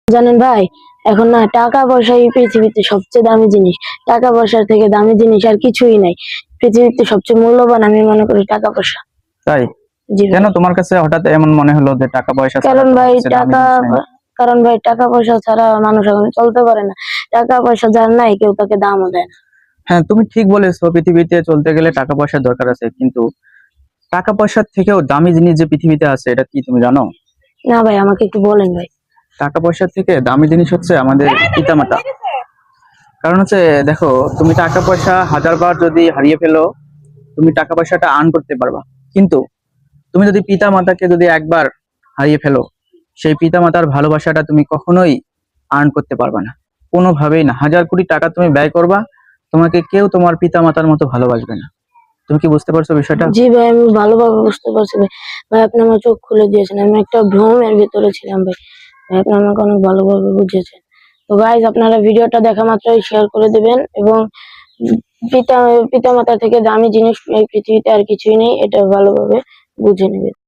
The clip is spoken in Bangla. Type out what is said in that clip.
জানেন ভাই, এখন না টাকা পয়সা এই পৃথিবীতে সবচেয়ে দামি জিনিস। টাকা পয়সার থেকে দামি জিনিস আর কিছুই নাই। পৃথিবীতে সবচেয়ে মূল্যবান আমি মনে করি টাকা পয়সা। তাই? জি ভাই। কেন তোমার কাছে হঠাৎ এমন মনে হলো যে টাকা পয়সা ছাড়া কারণ তোমার ভাই কাছে দামি টাকা জিনিস নাই? কারণ ভাই টাকা পয়সা ছাড়া মানুষ এখন চলতে পারে না। টাকা পয়সা যার নাই কেউ তাকে দামও দেয় না। হ্যাঁ, তুমি ঠিক বলেছো, পৃথিবীতে চলতে গেলে টাকা পয়সার দরকার আছে, কিন্তু টাকা পয়সার থেকেও দামি জিনিস যে পৃথিবীতে আছে এটা কি তুমি জানো? না ভাই, আমাকে একটু বলেন ভাই। টাকা পয়সার থেকে দামি জিনিস হচ্ছে আমাদের পিতামাতা। কারণ হচ্ছে, দেখো, তুমি টাকা পয়সা 1000 বার যদি হারিয়ে ফেলো, তুমি টাকা পয়সাটা আর্ন করতে পারবা, কিন্তু তুমি যদি পিতা মাতাকে যদি একবার হারিয়ে ফেলো, সেই পিতা মাতার ভালোবাসাটা তুমি কখনোই আর্ন করতে পারবা না, কোনোভাবেই না। 1000 কোটি টাকা তুমি ব্যয় করবা, তোমাকে কেউ তোমার পিতা মাতার মতো ভালোবাসবে না। তুমি কি বুঝতে পারছো বিষয়টা? জি ভাই, আমি ভালোভাবে বুঝতে পারছি ভাই। ভাই, আপনি আমার চোখ খুলে দিয়েছেন। আমি একটা ভ্রমের ভিতরে ছিলাম ভাই। ভাই, আপনি আমাকে অনেক ভালোভাবে বুঝিয়েছেন। তো গাইজ, আপনারা ভিডিওটা দেখা মাত্রই শেয়ার করে দিবেন এবং পিতা পিতামাতা থেকে দামি জিনিস এই পৃথিবীতে আর কিছুই নেই, এটা ভালোভাবে বুঝে নেবেন।